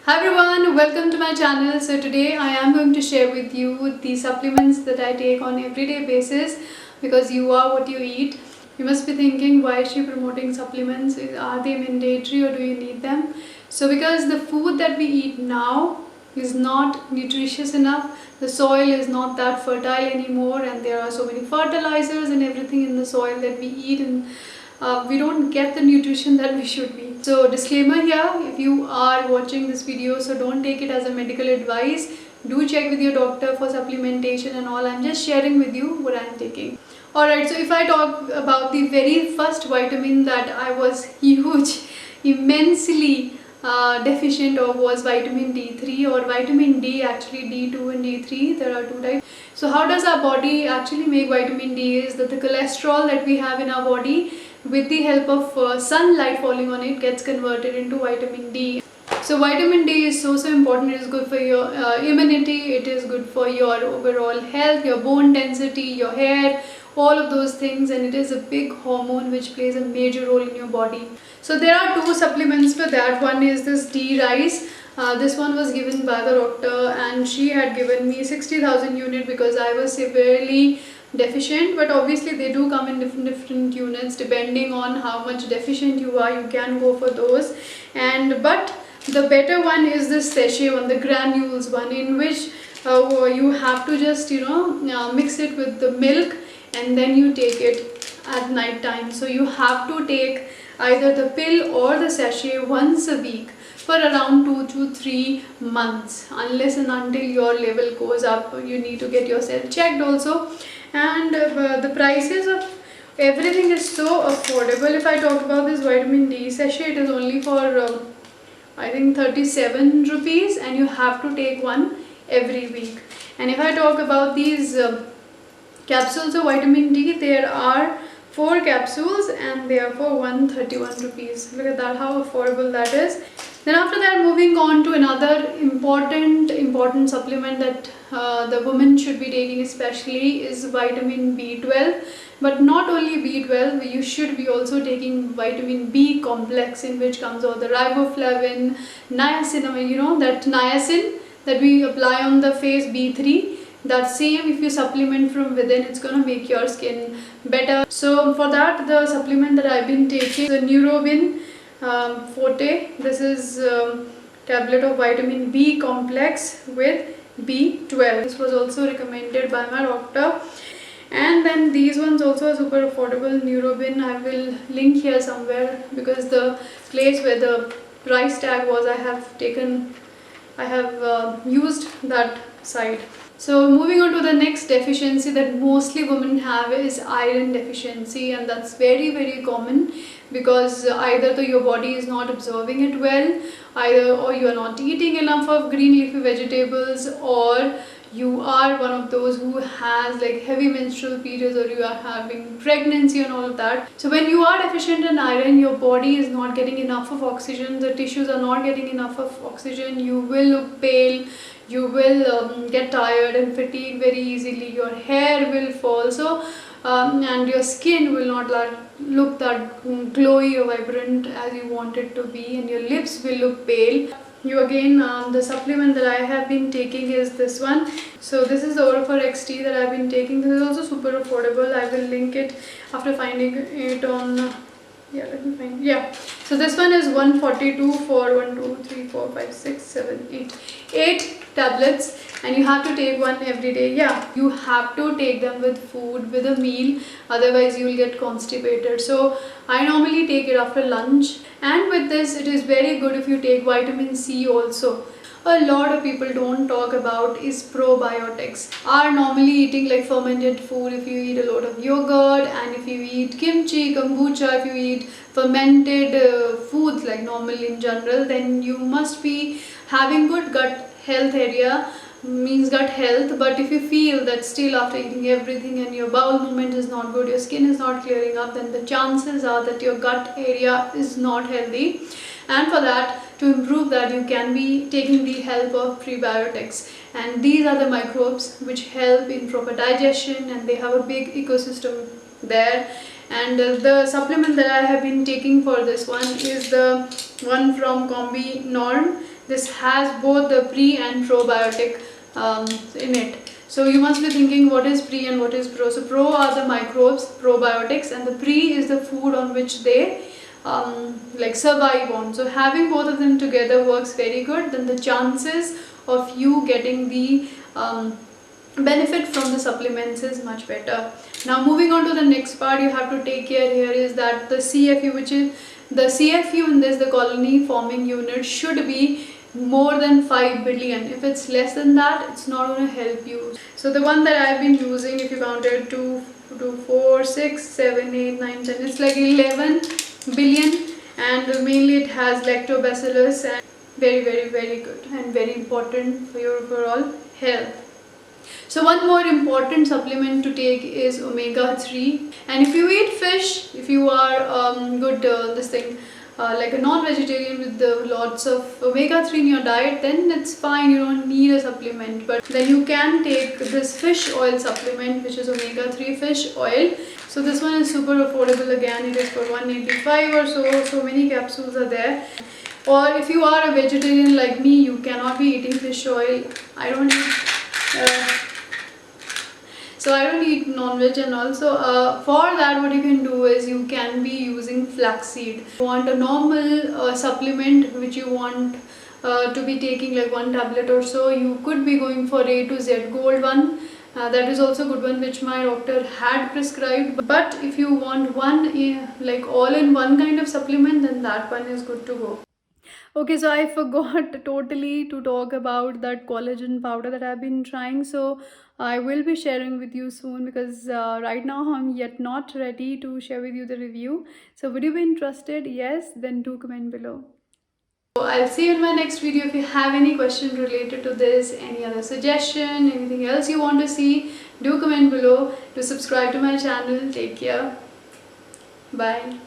Hi everyone, welcome to my channel. So today I am going to share with you the supplements that I take on everyday basis, because you are what you eat. You must be thinking, why is she promoting supplements? Are they mandatory or do you need them? So because the food that we eat now is not nutritious enough, the soil is not that fertile anymore, and there are so many fertilizers and everything in the soil that we eat, and we don't get the nutrition that we should be. So disclaimer here, if you are watching this video, so don't take it as a medical advice. Do check with your doctor for supplementation and all. I'm just sharing with you what I'm taking. Alright, so if I talk about the very first vitamin that I was immensely deficient of, was vitamin D3 or vitamin D, actually D2 and D3, there are two types. So how does our body actually make vitamin D is that the cholesterol that we have in our body, with the help of sunlight falling on it, gets converted into vitamin D. So vitamin D is so important. It is good for your immunity, it is good for your overall health, your bone density, your hair, all of those things, and it is a big hormone which plays a major role in your body. So there are two supplements for that. One is this D rice. This one was given by the doctor, and she had given me 60,000 units because I was severely deficient, but obviously they do come in different units depending on how much deficient you are. You can go for those, but the better one is this sachet one, the granules one, in which you have to just mix it with the milk and then you take it at night time. So you have to take either the pill or the sachet once a week for around 2 to 3 months, unless and until your level goes up. You need to get yourself checked also. And the prices of everything is so affordable. If I talk about this vitamin D sachet, it is only for I think 37 rupees, and you have to take one every week. And if I talk about these capsules of vitamin D, there are 4 capsules and they are for 131 rupees. Look at that, how affordable that is. Then after that, moving on to another important supplement that the woman should be taking especially is vitamin B12. But not only B12, you should be also taking vitamin B complex, in which comes all the riboflavin, niacinamide, that niacin that we apply on the face, B3. That same, if you supplement from within, it's gonna make your skin better. So for that, the supplement that I've been taking is the Neurobin Forte. This is tablet of vitamin B complex with B12. This was also recommended by my doctor. And then these ones also are super affordable. Neurobin, I will link here somewhere, because the place where the price tag was, I have used that site. So moving on to the next deficiency that mostly women have is iron deficiency, and that's very common, because either your body is not absorbing it well, or you are not eating enough of green leafy vegetables, or you are one of those who has like heavy menstrual periods, or you are having pregnancy and all of that. So when you are deficient in iron, your body is not getting enough of oxygen, the tissues are not getting enough of oxygen, you will look pale, you will get tired and fatigue very easily, your hair will fall, and your skin will not look that glowy or vibrant as you want it to be, and your lips will look pale. The supplement that I have been taking is this one. So this is the Orofor XT that I've been taking. This is also super affordable. I will link it after finding it on so this one is 142 for 1 2 3 4 5 6 7 8 tablets, and you have to take one every day. You have to take them with food, with a meal, otherwise you will get constipated. So I normally take it after lunch, and with this it is very good if you take vitamin C also. A lot of people don't talk about is probiotics. Are normally eating like fermented food. If you eat a lot of yogurt, and if you eat kimchi, kombucha, if you eat fermented foods like normal in general, then you must be having good gut health area, means gut health. But if you feel that still after eating everything and your bowel movement is not good, your skin is not clearing up, then the chances are that your gut area is not healthy. And for that, to improve that, you can be taking the help of prebiotics, and these are the microbes which help in proper digestion, and they have a big ecosystem there. And the supplement that I have been taking for this one is the one from Combi Norm. This has both the pre and probiotic in it. So you must be thinking, what is pre and what is pro? So pro are the microbes, probiotics, and the pre is the food on which they like survive on. So having both of them together works very good. Then the chances of you getting the benefit from the supplements is much better. Now moving on to the next part, you have to take care here is that the CFU, which is the CFU in this, the colony forming unit, should be more than 5 billion. If it's less than that, it's not going to help you. So the one that I've been using, if you counted 2, 4, 6, 7, 8, 9, 10, it's like 11 billion, and mainly it has lactobacillus, and very good and very important for your overall health. So one more important supplement to take is omega-3, and if you eat fish, if you are good like a non-vegetarian with lots of omega-3 in your diet, then it's fine, you don't need a supplement. But then you can take this fish oil supplement, which is omega-3 fish oil. So this one is super affordable. Again, it is for 185 or so many capsules are there. Or if you are a vegetarian like me, you cannot be eating fish oil. I don't eat non-veg, and also for that what you can do is you can be using flaxseed. If you want a normal supplement which you want to be taking like 1 tablet or so, you could be going for A to Z Gold one. That is also a good one which my doctor had prescribed. But if you want one like all-in-one kind of supplement, then that one is good to go. Okay, so I forgot totally to talk about that collagen powder that I've been trying. So I will be sharing with you soon, because right now I'm yet not ready to share with you the review. So would you be interested? Yes, then do comment below. So I'll see you in my next video. If you have any question related to this, any other suggestion, anything else you want to see, do comment below. Do subscribe to my channel. Take care. Bye.